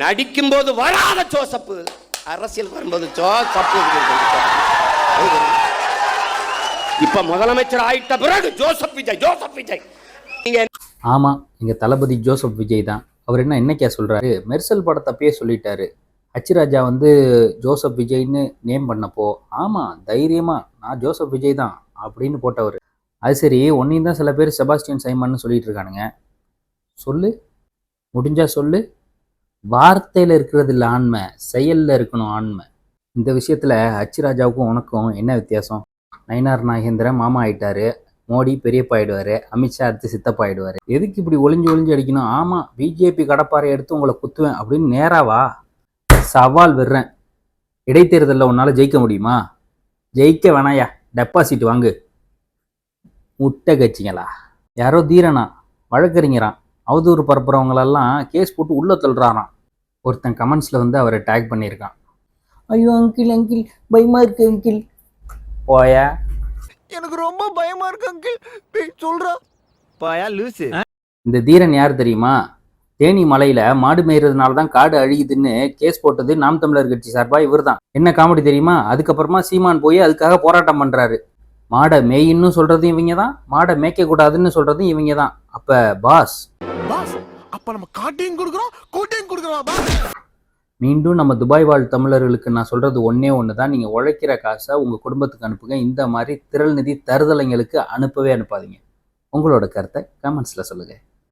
நடிக்கும்போது வராத ஜோசப்பு அரசியல் வரும்போது ஜோசப்பு. இப்ப முதலமைச்சர் ஆயிட்ட பிறகு ஜோசப் விஜய். ஆமா, எங்க தளபதி ஜோசப் விஜய் தான். அவர் என்ன என்னைக்கா சொல்றாரு? மெர்சல் படத்தப்பயே சொல்லிட்டாரு. ஹச்சிராஜா வந்து ஜோசப் விஜய்னு நேம் பண்ணப்போ, ஆமா தைரியமா நான் ஜோசப் விஜய் தான் அப்படின்னு போட்டவர். அது சரி, ஒன்னையும் தான் சில பேர் செபாஸ்டியன் சைமன் சொல்லிட்டு இருக்கானுங்க. சொல்லு, முடிஞ்சா சொல்லு. வார்த்தையில இருக்கிறது இல்லை ஆண்மை, செயல்ல இருக்கணும் ஆண்மை. இந்த விஷயத்துல ஹச்சிராஜாவுக்கும் உனக்கும் என்ன வித்தியாசம்? நயினார் நாகேந்திரன் மாமா ஆயிட்டாரு, மோடி பெரியப்பா ஆயிடுவாரு, அமித்ஷா அடுத்து சித்தப்பா ஆயிடுவாரு. எதுக்கு இப்படி ஒளிஞ்சு அடிக்கணும்? ஆமா, பிஜேபி கடப்பாறை எடுத்து உங்களை குத்துவேன் அப்படின்னு நேராவா? சவால் விடுறேன். இடைத்தேர்தலில் உன்னால ஜெயிக்க முடியுமா? ஜெயிக்க வேணாயா, டெபாசிட் வாங்கு. முட்டை கட்சிங்களா? யாரோ தீரனா வழக்கறிஞரான் அவதூறு பரப்புறவங்களெல்லாம் கேஸ் போட்டு உள்ள தள்ளுறாராம். ஒருத்தன் கமெண்ட்ஸ்ல வந்து அவரை டேக் பண்ணியிருக்கான். ஐயோ அங்கிள் பயமா இருக்கு அங்கிள். போயா, எனக்கு ரொம்ப பயமா இருக்கு அங்கிள். சொல்றா பாயா லூசு. இந்த தீரன் யார் தெரியுமா? தேனி மலையில மாடு மேய்றதுனால தான் காடு அழியுதுன்னு கேஸ் போட்டது நாம் தமிழர் கட்சி சார்பா இவர் தான். என்ன காமெடி தெரியுமா? அதுக்கப்புறமா சீமான் போய் அதுக்காக போராட்டம் பண்றாரு. மாடை மேயின்னு சொல்றதும் இவங்க தான், மாடை மேய்க்க கூடாதுன்னு சொல்றதும் இவங்க தான். அப்ப பாஸ் அப்ப நம்ம காட்டையும் கொடுக்குறோம் கோட்டையும் கொடுக்குறோம். மீண்டும் நம்ம துபாய் வாழ் தமிழர்களுக்கு நான் சொல்றது ஒன்னே ஒண்ணுதான், நீங்க உழைக்கிற காசை உங்க குடும்பத்துக்கு அனுப்புங்க. இந்த மாதிரி திரள் நிதி தருதலைங்களுக்கு அனுப்பவே அனுப்பாதீங்க. உங்களோட கருத்தை கமெண்ட்ஸ்ல சொல்லுங்க.